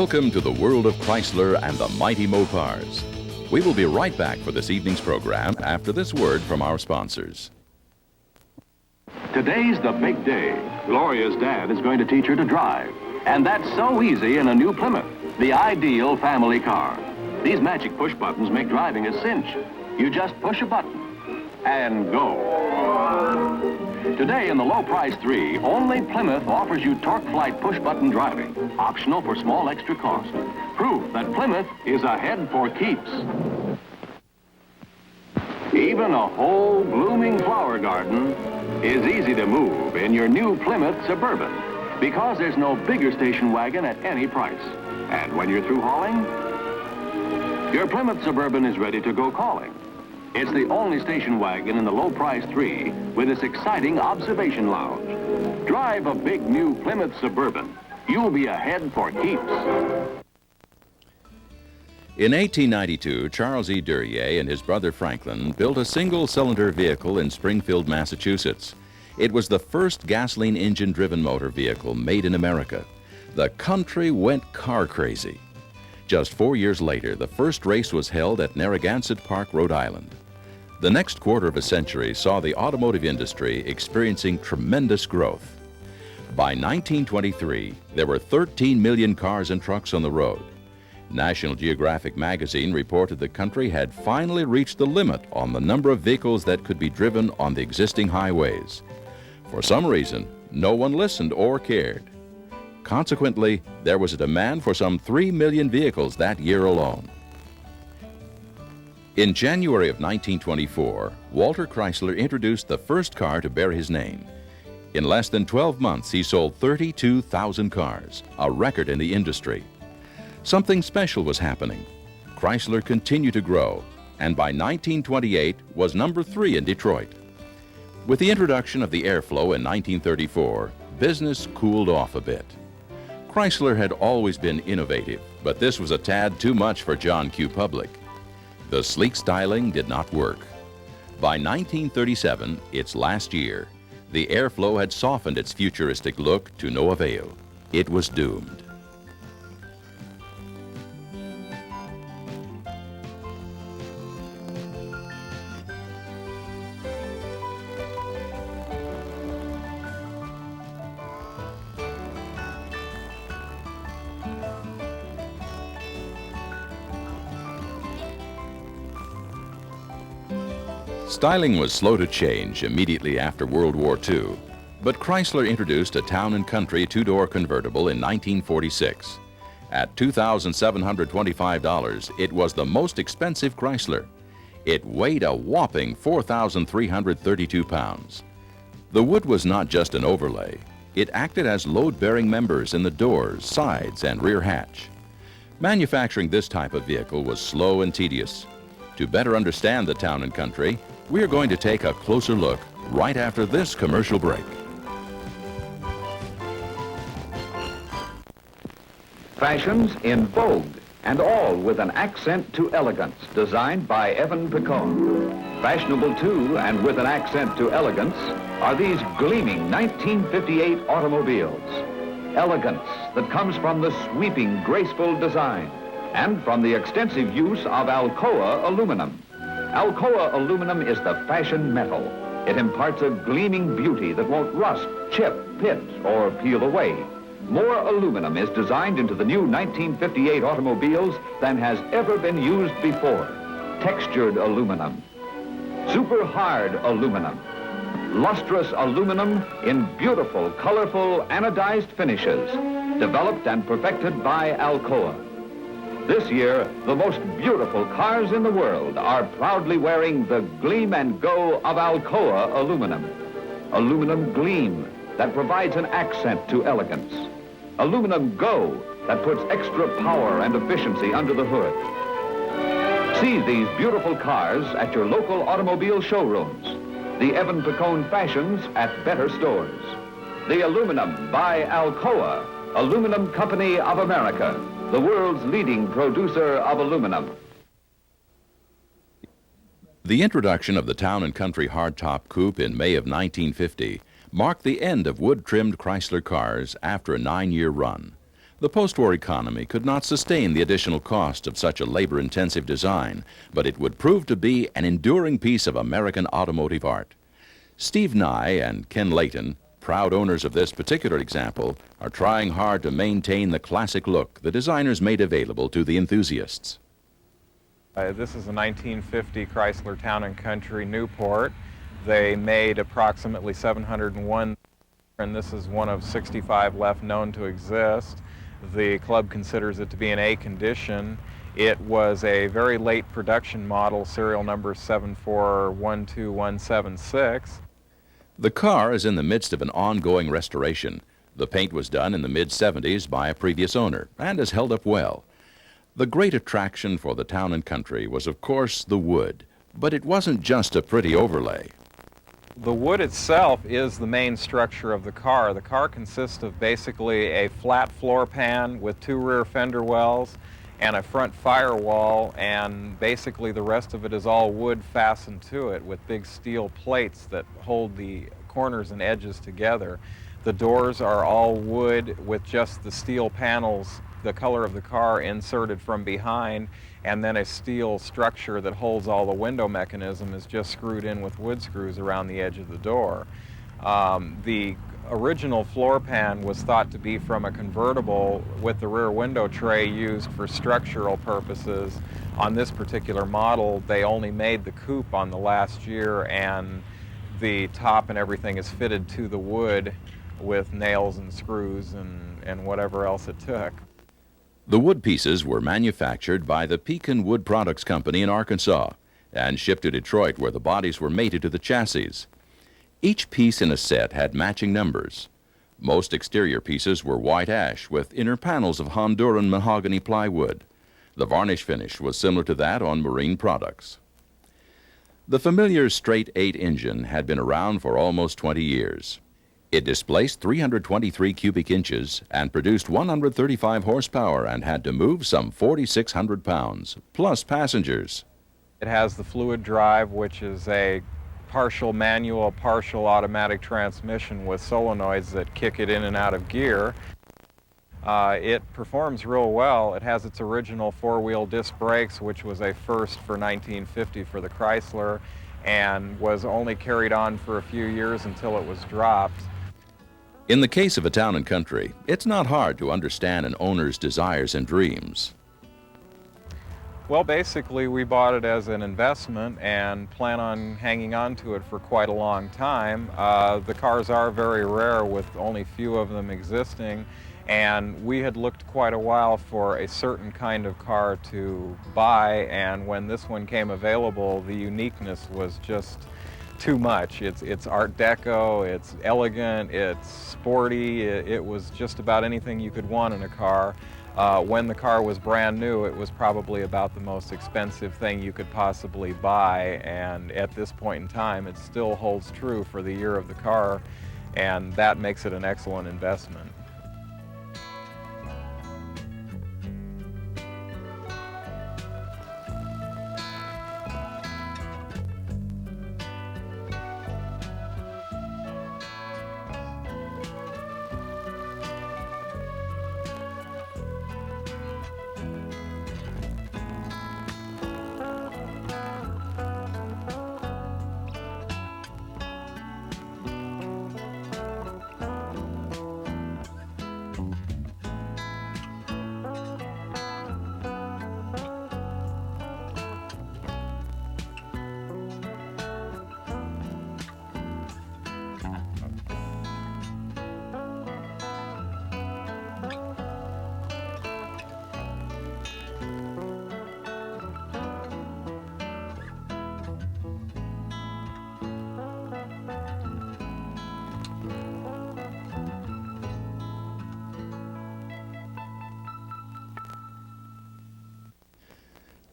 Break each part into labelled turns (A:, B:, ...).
A: Welcome to the world of Chrysler and the mighty Mopars. We will be right back for this evening's program after this word from our sponsors.
B: Today's the big day. Gloria's dad is going to teach her to drive. And that's so easy in a new Plymouth, the ideal family car. These magic push buttons make driving a cinch. You just push a button and go. Today in the low price 3, only Plymouth offers you torque flight push button driving, optional for small extra cost. Proof that Plymouth is ahead for keeps. Even a whole blooming flower garden is easy to move in your new Plymouth Suburban because there's no bigger station wagon at any price. And when you're through hauling, your Plymouth Suburban is ready to go calling. It's the only station wagon in the low price 3 with this exciting observation lounge. Drive a big new Plymouth Suburban. You'll be ahead for keeps.
A: In 1892, Charles E. Duryea and his brother Franklin built a single-cylinder vehicle in Springfield, Massachusetts. It was the first gasoline engine-driven motor vehicle made in America. The country went car crazy. Just 4 years later, the first race was held at Narragansett Park, Rhode Island. The next quarter of a century saw the automotive industry experiencing tremendous growth. By 1923, there were 13 million cars and trucks on the road. National Geographic magazine reported the country had finally reached the limit on the number of vehicles that could be driven on the existing highways. For some reason, no one listened or cared. Consequently, there was a demand for some 3 million vehicles that year alone. In January of 1924, Walter Chrysler introduced the first car to bear his name. In less than 12 months, he sold 32,000 cars, a record in the industry. Something special was happening. Chrysler continued to grow, and by 1928 was number 3 in Detroit. With the introduction of the airflow in 1934, business cooled off a bit. Chrysler had always been innovative, but this was a tad too much for John Q. Public. The sleek styling did not work. By 1937, its last year, the airflow had softened its futuristic look to no avail. It was doomed. Styling was slow to change immediately after World War II, but Chrysler introduced a Town & Country two-door convertible in 1946. At $2,725, it was the most expensive Chrysler. It weighed a whopping 4,332 pounds. The wood was not just an overlay. It acted as load-bearing members in the doors, sides, and rear hatch. Manufacturing this type of vehicle was slow and tedious. To better understand the Town & Country, we are going to take a closer look right after this commercial break.
C: Fashions in vogue, and all with an accent to elegance, designed by Evan Picone. Fashionable too, and with an accent to elegance, are these gleaming 1958 automobiles. Elegance that comes from the sweeping, graceful design, and from the extensive use of Alcoa aluminum. Alcoa aluminum is the fashion metal. It imparts a gleaming beauty that won't rust, chip, pit, or peel away. More aluminum is designed into the new 1958 automobiles than has ever been used before. Textured aluminum, super hard aluminum, lustrous aluminum in beautiful, colorful, anodized finishes, developed and perfected by Alcoa. This year, the most beautiful cars in the world are proudly wearing the gleam and go of Alcoa aluminum. Aluminum gleam that provides an accent to elegance. Aluminum go that puts extra power and efficiency under the hood. See these beautiful cars at your local automobile showrooms. The Evan Picone fashions at better stores. The aluminum by Alcoa, Aluminum Company of America, the world's leading producer of aluminum.
A: The introduction of the Town & Country hardtop coupe in May of 1950 marked the end of wood-trimmed Chrysler cars after a 9-year run. The post-war economy could not sustain the additional cost of such a labor-intensive design, but it would prove to be an enduring piece of American automotive art. Steve Nye and Ken Layton, proud owners of this particular example, are trying hard to maintain the classic look the designers made available to the enthusiasts.
D: This is a 1950 Chrysler Town & Country Newport. They made approximately 701, and this is one of 65 left known to exist. The club considers it to be in A condition. It was a very late production model, serial number 7412176.
A: The car is in the midst of an ongoing restoration. The paint was done in the mid-70s by a previous owner and has held up well. The great attraction for the Town & Country was, of course, the wood, but it wasn't just a pretty overlay.
D: The wood itself is the main structure of the car. The car consists of basically a flat floor pan with two rear fender wells and a front firewall, and basically the rest of it is all wood fastened to it with big steel plates that hold the corners and edges together. The doors are all wood with just the steel panels, the color of the car, inserted from behind, and then a steel structure that holds all the window mechanism is just screwed in with wood screws around the edge of the door. The original floor pan was thought to be from a convertible with the rear window tray used for structural purposes. On this particular model, they only made the coupe on the last year, and the top and everything is fitted to the wood with nails and screws and whatever else it took.
A: The wood pieces were manufactured by the Pekin Wood Products Company in Arkansas and shipped to Detroit, where the bodies were mated to the chassis. Each piece in a set had matching numbers. Most exterior pieces were white ash with inner panels of Honduran mahogany plywood. The varnish finish was similar to that on marine products. The familiar straight 8 engine had been around for almost 20 years. It displaced 323 cubic inches and produced 135 horsepower and had to move some 4,600 pounds, plus passengers.
D: It has the fluid drive, which is a partial manual, partial automatic transmission with solenoids that kick it in and out of gear. It performs real well. It has its original four-wheel disc brakes, which was a first for 1950 for the Chrysler, and was only carried on for a few years until it was dropped.
A: In the case of a Town & Country, it's not hard to understand an owner's desires and dreams.
D: Well, basically, we bought it as an investment and plan on hanging on to it for quite a long time. The cars are very rare, with only few of them existing, and we had looked quite a while for a certain kind of car to buy, and when this one came available, the uniqueness was just too much. It's Art Deco, it's elegant, it's sporty, it was just about anything you could want in a car. When the car was brand new, it was probably about the most expensive thing you could possibly buy, and at this point in time, it still holds true for the year of the car, and that makes it an excellent investment.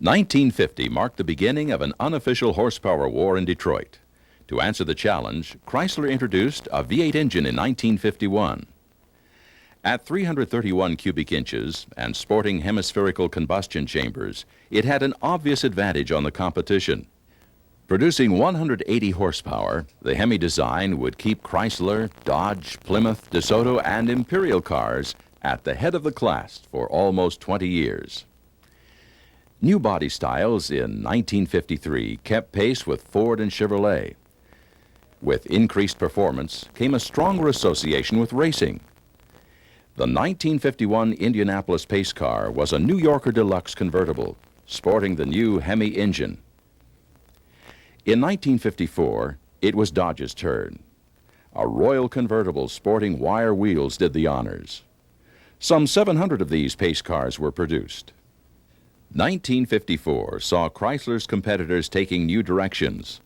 A: (1950) marked the beginning of an unofficial horsepower war in Detroit. To answer the challenge, Chrysler introduced a V8 engine in 1951. At 331 cubic inches and sporting hemispherical combustion chambers, it had an obvious advantage on the competition. Producing 180 horsepower, the Hemi design would keep Chrysler, Dodge, Plymouth, DeSoto, and Imperial cars at the head of the class for almost 20 years. New body styles in 1953 kept pace with Ford and Chevrolet. With increased performance came a stronger association with racing. The 1951 Indianapolis Pace Car was a New Yorker Deluxe convertible, sporting the new Hemi engine. In 1954, it was Dodge's turn. A Royal convertible sporting wire wheels did the honors. Some 700 of these pace cars were produced. 1954 saw Chrysler's competitors taking new directions.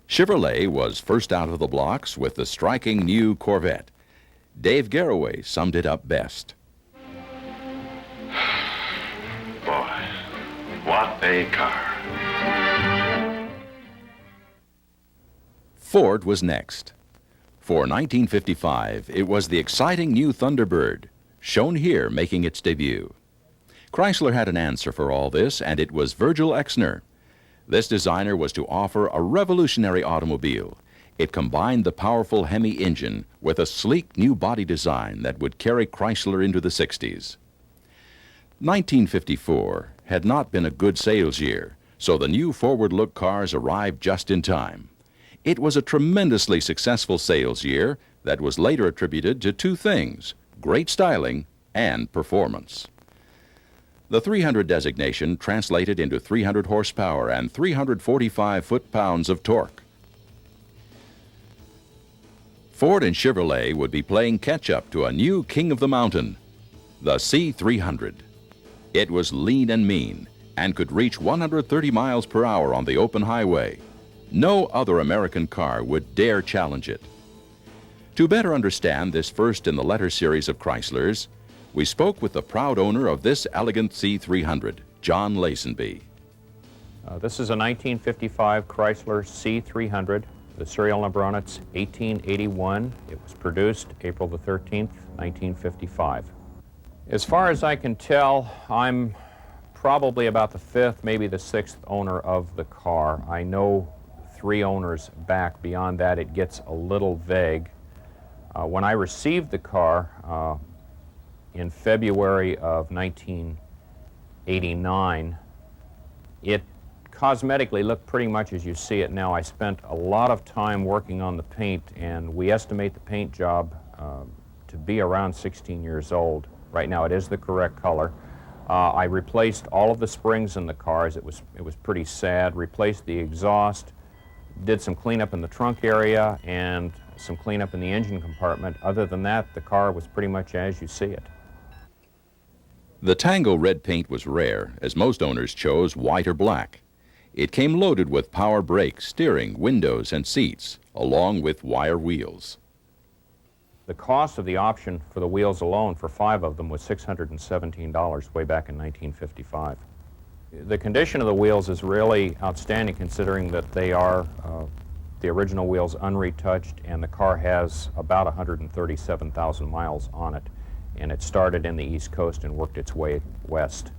A: Chevrolet was first out of the blocks with the striking new Corvette. Dave Garraway summed it up best.
E: Boy, what a car.
A: Ford was next. For 1955, it was the exciting new Thunderbird, shown here making its debut. Chrysler had an answer for all this, and it was Virgil Exner. This designer was to offer a revolutionary automobile. It combined the powerful Hemi engine with a sleek new body design that would carry Chrysler into the 60s. 1954 had not been a good sales year, so the new forward-look cars arrived just in time. It was a tremendously successful sales year that was later attributed to two things: great styling and performance. The 300 designation translated into 300 horsepower and 345 foot-pounds of torque. Ford and Chevrolet would be playing catch-up to a new king of the mountain, the C300. It was lean and mean and could reach 130 miles per hour on the open highway. No other American car would dare challenge it. To better understand this first in the letter series of Chryslers, we spoke with the proud owner of this elegant C300, John Lazenby.
F: This is a 1955 Chrysler C300. The serial number on it's 1881. It was produced April the 13th, 1955. As far as I can tell, I'm probably about the fifth, maybe the sixth owner of the car. I know 3 owners back. Beyond that, it gets a little vague. When I received the car in February of 1989, it cosmetically looked pretty much as you see it now. I spent a lot of time working on the paint, and we estimate the paint job to be around 16 years old. Right now it is the correct color. I replaced all of the springs in the cars. It was pretty sad. Replaced the exhaust, did some cleanup in the trunk area and some cleanup in the engine compartment. Other than that, the car was pretty much as you see it.
A: The Tango red paint was rare, as most owners chose white or black. It came loaded with power brakes, steering, windows, and seats, along with wire wheels.
F: The cost of the option for the wheels alone for 5 of them was $617 way back in 1955. The condition of the wheels is really outstanding, considering that they are the original wheels unretouched, and the car has about 137,000 miles on it, and it started in the East Coast and worked its way west.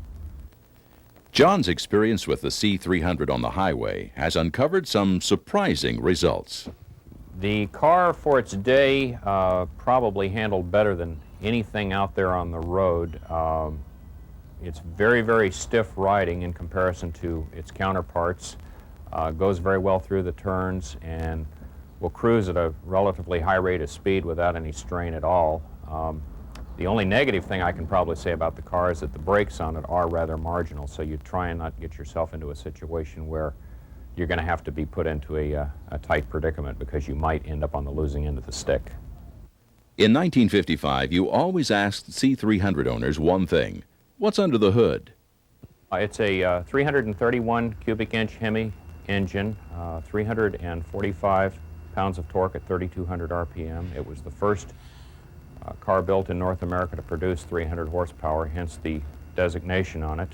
A: John's experience with the C300 on the highway has uncovered some surprising results.
F: The car, for its day, probably handled better than anything out there on the road. It's very, very stiff riding in comparison to its counterparts. Goes very well through the turns and will cruise at a relatively high rate of speed without any strain at all. The only negative thing I can probably say about the car is that the brakes on it are rather marginal, so you try and not get yourself into a situation where you're going to have to be put into a tight predicament, because you might end up on the losing end of the stick.
A: In 1955, you always asked C300 owners one thing: what's under the hood?
F: It's a 331 cubic inch Hemi engine, 345 pounds of torque at 3,200 RPM. It was the first car built in North America to produce 300 horsepower, hence the designation on it.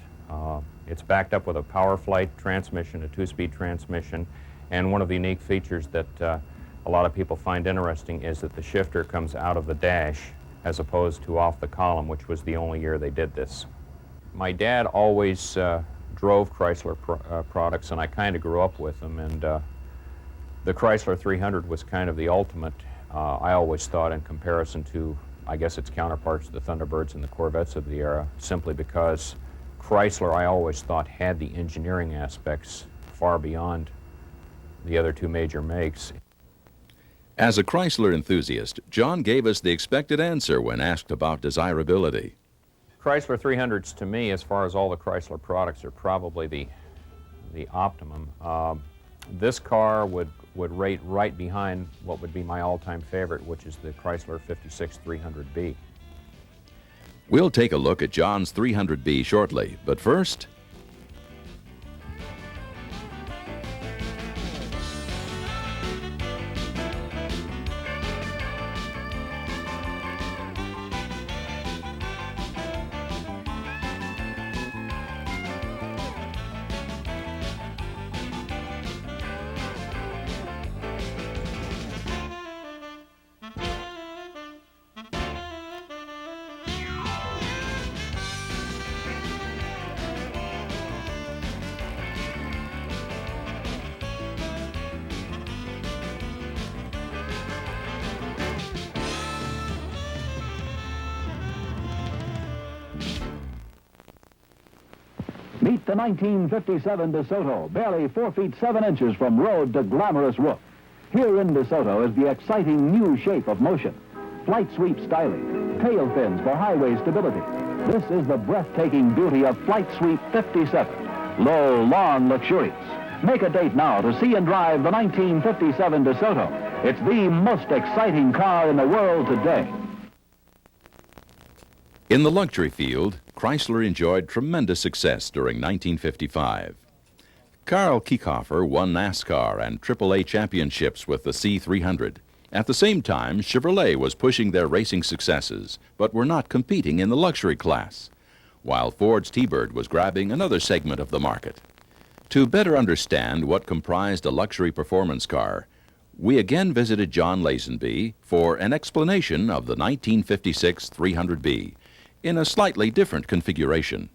F: It's backed up with a Power Flight transmission, a 2-speed transmission, and one of the unique features that a lot of people find interesting is that the shifter comes out of the dash as opposed to off the column, which was the only year they did this. My dad always drove Chrysler products, and I kind of grew up with them, and the Chrysler 300 was kind of the ultimate, I always thought, in comparison to I guess, its counterparts to the Thunderbirds and the Corvettes of the era, simply because Chrysler, I always thought, had the engineering aspects far beyond the other two major makes.
A: As a Chrysler enthusiast, John gave us the expected answer when asked about desirability.
F: Chrysler 300s, to me, as far as all the Chrysler products, are probably the optimum. This car would rate right behind what would be my all-time favorite, which is the Chrysler 56 300B.
A: We'll take a look at John's 300B shortly, but first,
G: Meet the 1957 DeSoto, barely 4 feet 7 inches from road to glamorous roof. Here in DeSoto is the exciting new shape of motion. Flight sweep styling, tail fins for highway stability. This is the breathtaking beauty of Flight Sweep 57. Low, long, luxurious. Make a date now to see and drive the 1957 DeSoto. It's the most exciting car in the world today.
A: in the luxury field, Chrysler enjoyed tremendous success during 1955. Karl Kiekhaefer won NASCAR and AAA championships with the C300. At the same time, Chevrolet was pushing their racing successes, but were not competing in the luxury class, while Ford's T-Bird was grabbing another segment of the market. To better understand what comprised a luxury performance car, we again visited John Lazenby for an explanation of the 1956 300B in a slightly different configuration.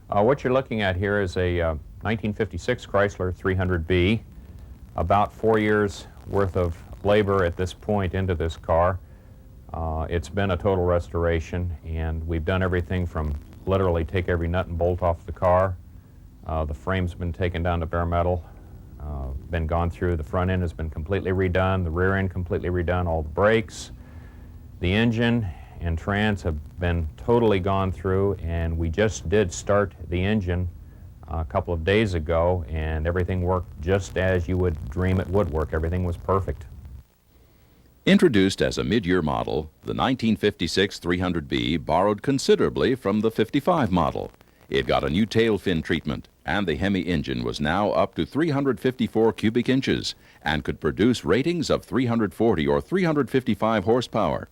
F: What you're looking at here is a 1956 Chrysler 300B, about 4 years worth of labor at this point into this car. It's been a total restoration, and we've done everything from literally take every nut and bolt off the car. The frame's been taken down to bare metal, been gone through. The front end has been completely redone, the rear end completely redone, all the brakes. The engine and trans have been totally gone through, and we just did start the engine a couple of days ago, and everything worked just as you would dream it would work. Everything was perfect.
A: Introduced as a mid-year model, the 1956 300B borrowed considerably from the 55 model. It got a new tail fin treatment, and the Hemi engine was now up to 354 cubic inches and could produce ratings of 340 or 355 horsepower.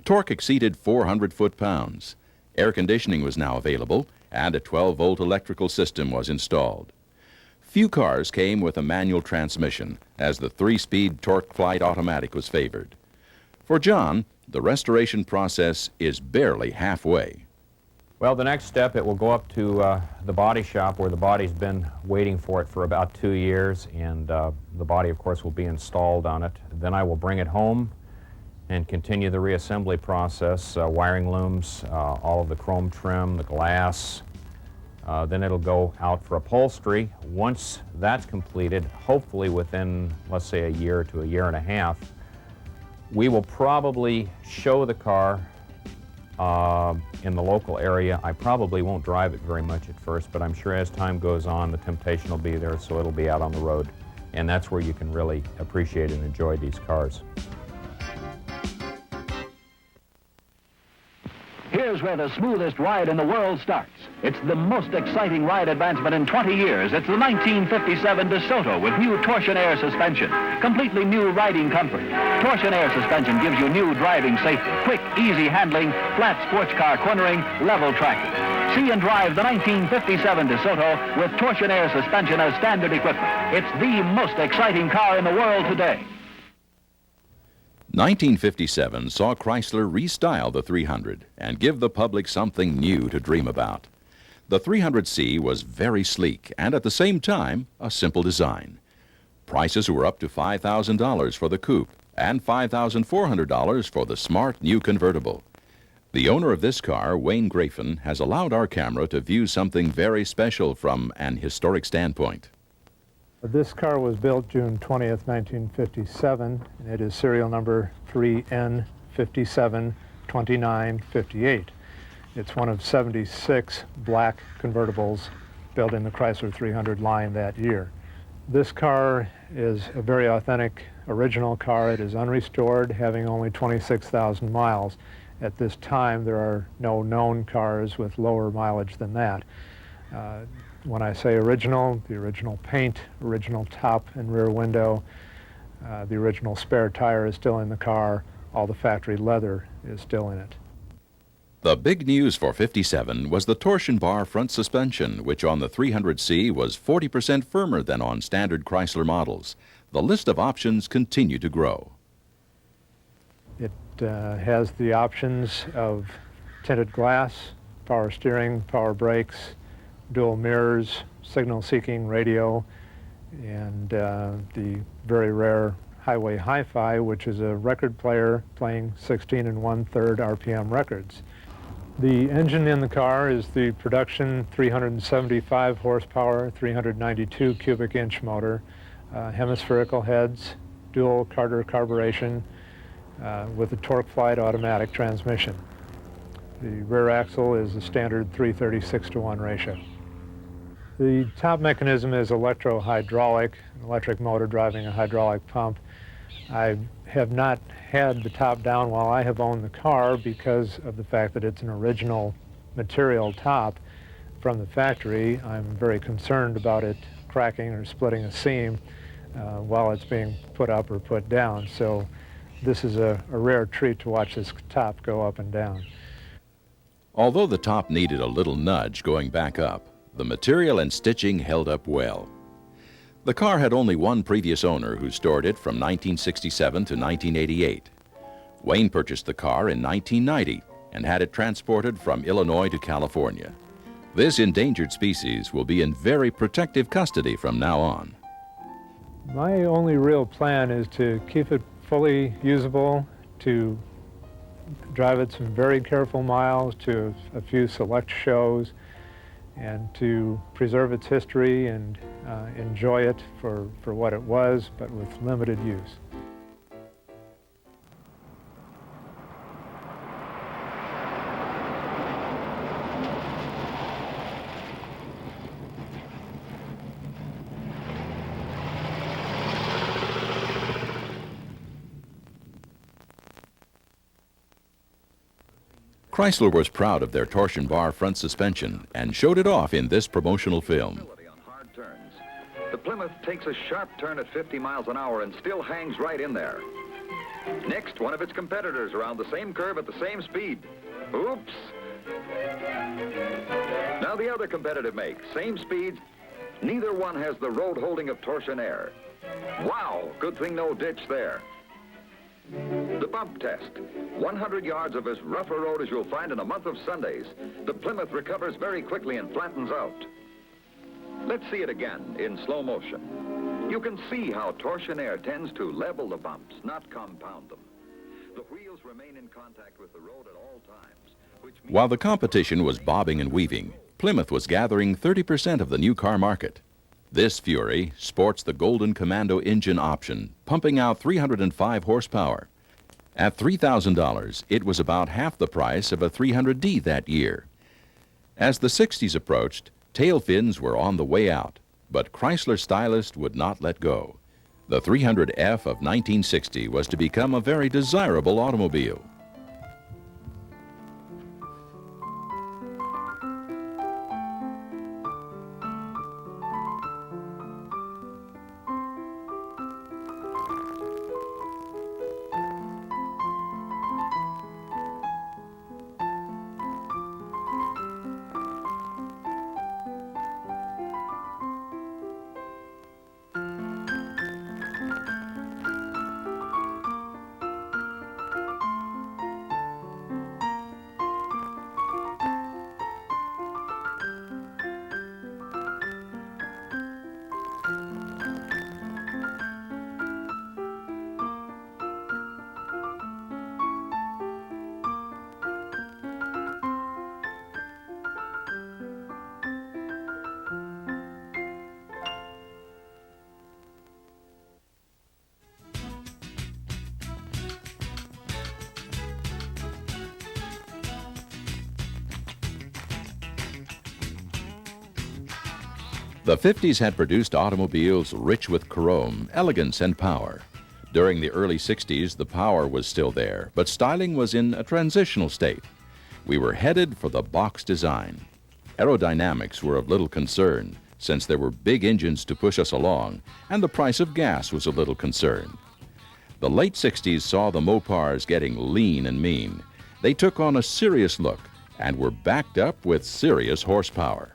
A: Torque exceeded 400 foot-pounds. Air conditioning was now available, and a 12-volt electrical system was installed. Few cars came with a manual transmission, as the 3-speed Torque Flight automatic was favored. For John, the restoration process is barely halfway.
F: Well, the next step, it will go up to the body shop, where the body's been waiting for it for about 2 years, and the body, of course, will be installed on it. Then I will bring it home and continue the reassembly process, wiring looms, all of the chrome trim, the glass. Then it'll go out for upholstery. Once that's completed, hopefully within, let's say, a year to a year and a half, we will probably show the car in the local area. I probably won't drive it very much at first, but I'm sure as time goes on, the temptation will be there, so it'll be out on the road. And that's where you can really appreciate and enjoy these cars.
G: Here's where the smoothest ride in the world starts. It's the most exciting ride advancement in 20 years. It's the 1957 DeSoto with new torsion air suspension. Completely new riding comfort. Torsion air suspension gives you new driving safety. Quick, easy handling, flat sports car cornering, level tracking. See and drive the 1957 DeSoto with torsion air suspension as standard equipment. It's the most exciting car in the world today.
A: 1957 saw Chrysler restyle the 300 and give the public something new to dream about. The 300C was very sleek and at the same time a simple design. Prices were up to $5,000 for the coupe and $5,400 for the smart new convertible. The owner of this car, Wayne Grafin, has allowed our camera to view something very special from an historic standpoint.
H: This car was built June 20th, 1957, and it is serial number 3N572958. It's one of 76 black convertibles built in the Chrysler 300 line that year. This car is a very authentic, original car. It is unrestored, having only 26,000 miles. At this time, there are no known cars with lower mileage than that. When I say original, the original paint, original top and rear window, the original spare tire is still in the car, all the factory leather is still in it.
A: The big news for 57 was the torsion bar front suspension, which on the 300C was 40% firmer than on standard Chrysler models. The list of options continue to grow.
H: It has the options of tinted glass, power steering, power brakes, dual mirrors, signal-seeking radio, and the very rare Highway Hi-Fi, which is a record player playing 16 1/3 RPM records. The engine in the car is the production 375 horsepower, 392 cubic inch motor, hemispherical heads, dual Carter carburation with a torque flight automatic transmission. The rear axle is a standard 336:1 ratio. The top mechanism is electro-hydraulic, an electric motor driving a hydraulic pump. I have not had the top down while I have owned the car because of the fact that it's an original material top from the factory. I'm very concerned about it cracking or splitting a seam while it's being put up or put down. So this is a rare treat to watch this top go up and down.
A: Although the top needed a little nudge going back up, the material and stitching held up well. The car had only one previous owner who stored it from 1967 to 1988. Wayne purchased the car in 1990 and had it transported from Illinois to California. This endangered species will be in very protective custody from now on.
H: My only real plan is to keep it fully usable, to drive it some very careful miles to a few select shows, and to preserve its history and enjoy it for what it was, but with limited use.
A: Chrysler was proud of their torsion bar front suspension and showed it off in this promotional film.
C: On hard turns. The Plymouth takes a sharp turn at 50 miles an hour and still hangs right in there. Next, one of its competitors around the same curve at the same speed. Oops! Now the other competitive make, same speeds. Neither one has the road holding of Torsionaire. Wow, good thing no ditch there. The bump test. 100 yards of as rough a road as you'll find in a month of Sundays. The Plymouth recovers very quickly and flattens out. Let's see it again in slow motion. You can see how Torsionaire tends to level the bumps, not compound them. The wheels remain in contact with the road at all times.
A: While the competition was bobbing and weaving, Plymouth was gathering 30% of the new car market. This Fury sports the Golden Commando engine option, pumping out 305 horsepower. At $3,000, it was about half the price of a 300D that year. As the 60s approached, tail fins were on the way out, but Chrysler stylists would not let go. The 300F of 1960 was to become a very desirable automobile. The 50s had produced automobiles rich with chrome, elegance, and power. During the early 60s, the power was still there, but styling was in a transitional state. We were headed for the box design. Aerodynamics were of little concern, since there were big engines to push us along, and the price of gas was a little concern. The late 60s saw the Mopars getting lean and mean. They took on a serious look and were backed up with serious horsepower.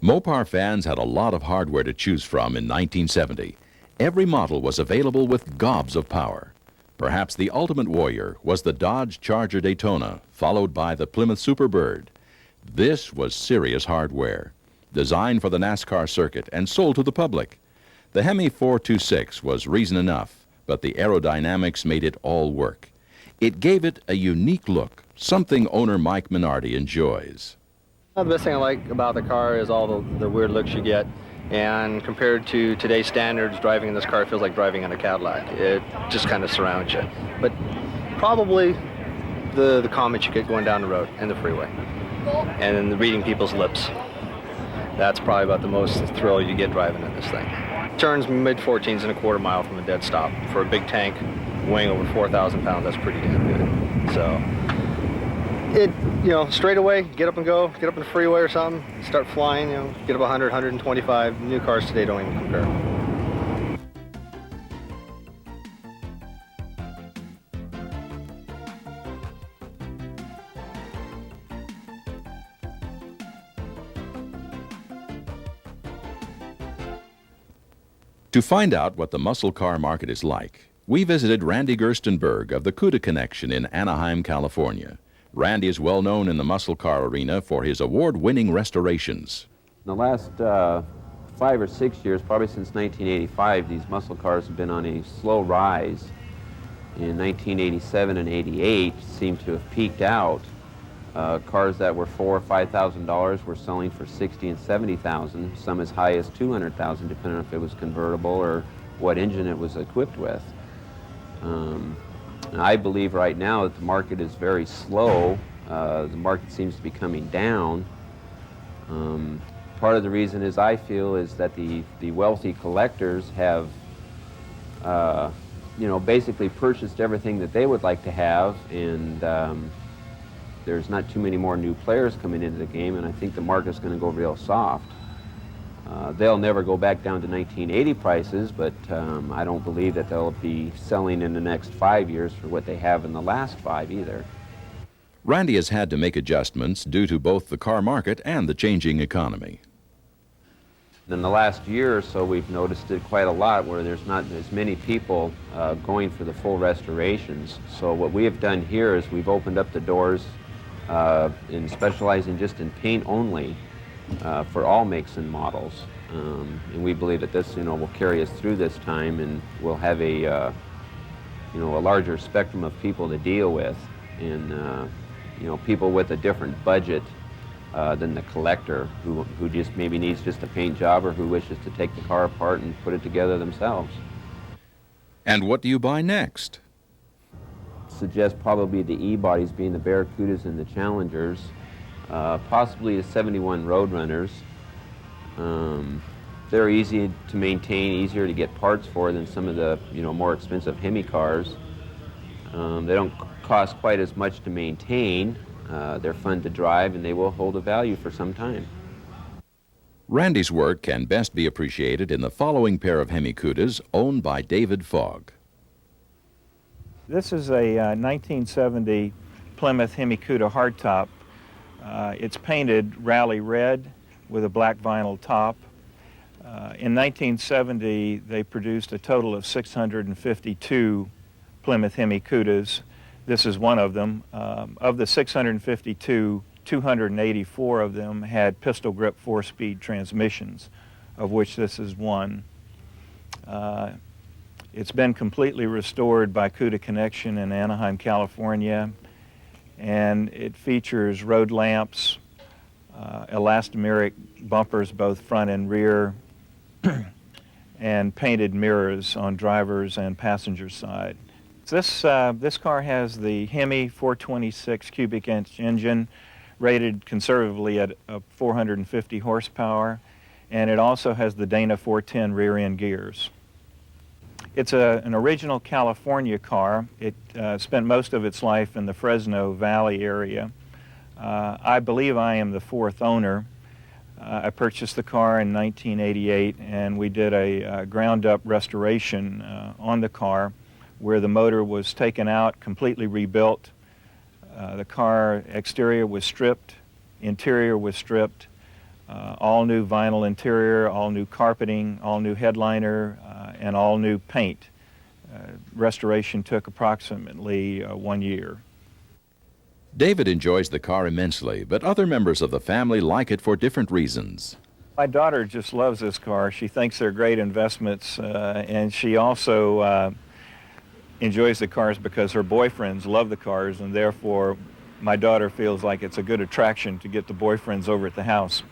A: Mopar fans had a lot of hardware to choose from in 1970. Every model was available with gobs of power. Perhaps the ultimate warrior was the Dodge Charger Daytona, followed by the Plymouth Superbird. This was serious hardware, designed for the NASCAR circuit and sold to the public. The Hemi 426 was reason enough, but the aerodynamics made it all work. It gave it a unique look, something owner Mike Minardi enjoys.
I: The best thing I like about the car is all the weird looks you get, and compared to today's standards, driving in this car feels like driving in a Cadillac. It just kind of surrounds you. But probably the comments you get going down the road and the freeway, and then reading people's lips. That's probably about the most thrill you get driving in this thing. Turns mid-14s in a quarter mile from a dead stop. For a big tank weighing over 4,000 pounds, that's pretty damn good. So, straight away, get up and go, get up in the freeway or something, start flying, get up 100, 125. New cars today don't even compare.
A: To find out what the muscle car market is like, we visited Randy Gerstenberg of the CUDA Connection in Anaheim, California. Randy is well known in the muscle car arena for his award-winning restorations.
J: In the last 5 or 6 years, probably since 1985, these muscle cars have been on a slow rise. In 1987 and 88 seem to have peaked out. Cars that were $4,000 or $5,000 were selling for $60,000 and $70,000, some as high as $200,000, depending on if it was convertible or what engine it was equipped with. I believe right now that the market is very slow. The market seems to be coming down. Part of the reason is I feel is that the wealthy collectors have basically purchased everything that they would like to have, and there's not too many more new players coming into the game, and I think the market's going to go real soft. They'll never go back down to 1980 prices, but I don't believe that they'll be selling in the next 5 years for what they have in the last 5 either.
A: Randy has had to make adjustments due to both the car market and the changing economy.
J: In the last year or so, we've noticed it quite a lot where there's not as many people going for the full restorations. So what we have done here is we've opened up the doors in specializing just in paint only for all makes and models. And we believe that this, will carry us through this time, and we'll have a larger spectrum of people to deal with, and people with a different budget than the collector who just maybe needs just a paint job or who wishes to take the car apart and put it together themselves.
A: And what do you buy next?
J: Suggest probably the E-bodies being the Barracudas and the Challengers, possibly the 71 Roadrunners. They're easy to maintain, easier to get parts for than some of the more expensive Hemi cars. They don't cost quite as much to maintain. They're fun to drive, and they will hold a value for some time.
A: Randy's work can best be appreciated in the following pair of Hemi Cudas owned by David Fogg.
K: This is a 1970 Plymouth Hemi Cuda hardtop. It's painted rally red with a black vinyl top. In 1970, they produced a total of 652 Plymouth Hemi Cudas. This is one of them. Of the 652, 284 of them had pistol grip 4-speed transmissions, of which this is one. It's been completely restored by Cuda Connection in Anaheim, California, and it features road lamps, elastomeric bumpers both front and rear, and painted mirrors on driver's and passenger side. This car has the Hemi 426 cubic inch engine rated conservatively at 450 horsepower, and it also has the Dana 410 rear end gears. It's an original California car. It spent most of its life in the Fresno Valley area. I believe I am the fourth owner. I purchased the car in 1988, and we did a ground-up restoration on the car where the motor was taken out, completely rebuilt. The car exterior was stripped, interior was stripped, all new vinyl interior, all new carpeting, all new headliner, and all new paint. Restoration took approximately 1 year.
A: David enjoys the car immensely, but other members of the family like it for different reasons.
K: My daughter just loves this car. She thinks they're great investments, and she also enjoys the cars because her boyfriends love the cars, and therefore my daughter feels like it's a good attraction to get the boyfriends over at the house.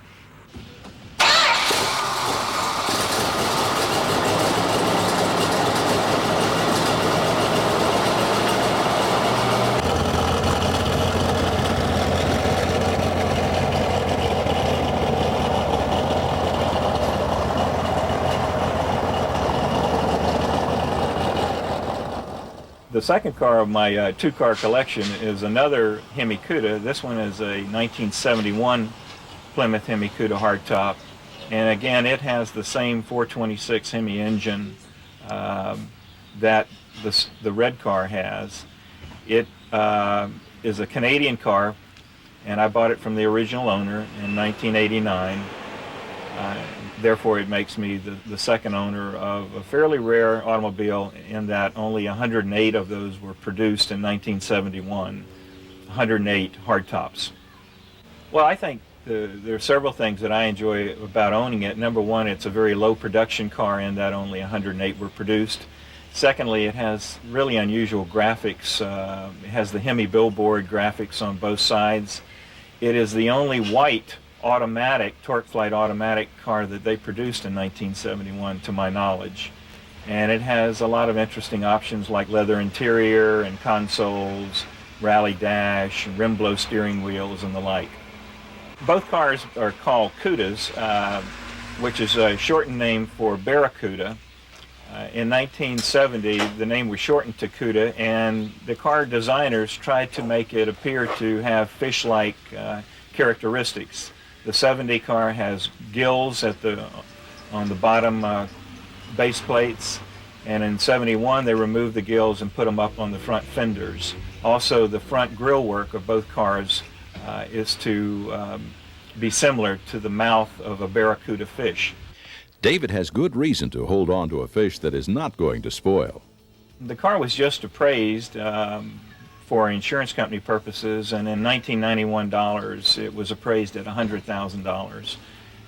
K: The second car of my two-car collection is another Hemi Cuda. This one is a 1971 Plymouth Hemi Cuda hardtop, and again it has the same 426 Hemi engine that the red car has. It is a Canadian car, and I bought it from the original owner in 1989. Therefore, it makes me the second owner of a fairly rare automobile in that only 108 of those were produced in 1971, 108 hardtops. Well, I think there are several things that I enjoy about owning it. Number one, it's a very low production car in that only 108 were produced. Secondly, it has really unusual graphics. It has the Hemi billboard graphics on both sides. It is the only white automatic, torque flight automatic car that they produced in 1971 to my knowledge. And it has a lot of interesting options like leather interior and consoles, rally dash, rim blow steering wheels, and the like. Both cars are called Cudas, which is a shortened name for Barracuda. In 1970, the name was shortened to Cuda, and the car designers tried to make it appear to have fish-like characteristics. The 70 car has gills on the bottom base plates, and in 71 they removed the gills and put them up on the front fenders. Also, the front grille work of both cars is to be similar to the mouth of a barracuda fish.
A: David has good reason to hold on to a fish that is not going to spoil.
K: The car was just appraised for insurance company purposes, and in 1991 dollars it was appraised at $100,000.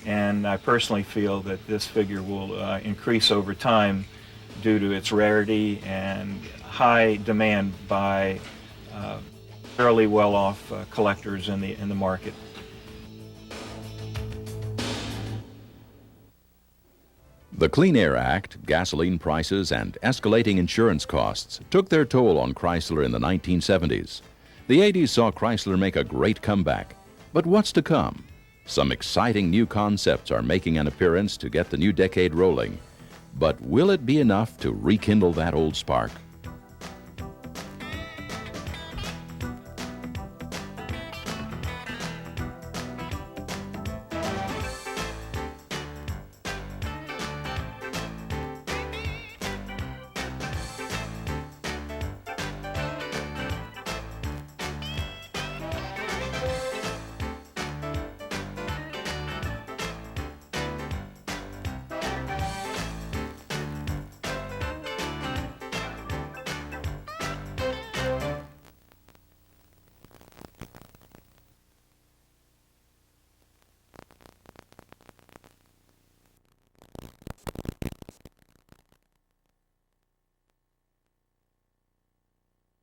K: And I personally feel that this figure will increase over time due to its rarity and high demand by fairly well-off collectors in the market.
A: The Clean Air Act, gasoline prices, and escalating insurance costs took their toll on Chrysler in the 1970s. The 80s saw Chrysler make a great comeback. But what's to come? Some exciting new concepts are making an appearance to get the new decade rolling. But will it be enough to rekindle that old spark?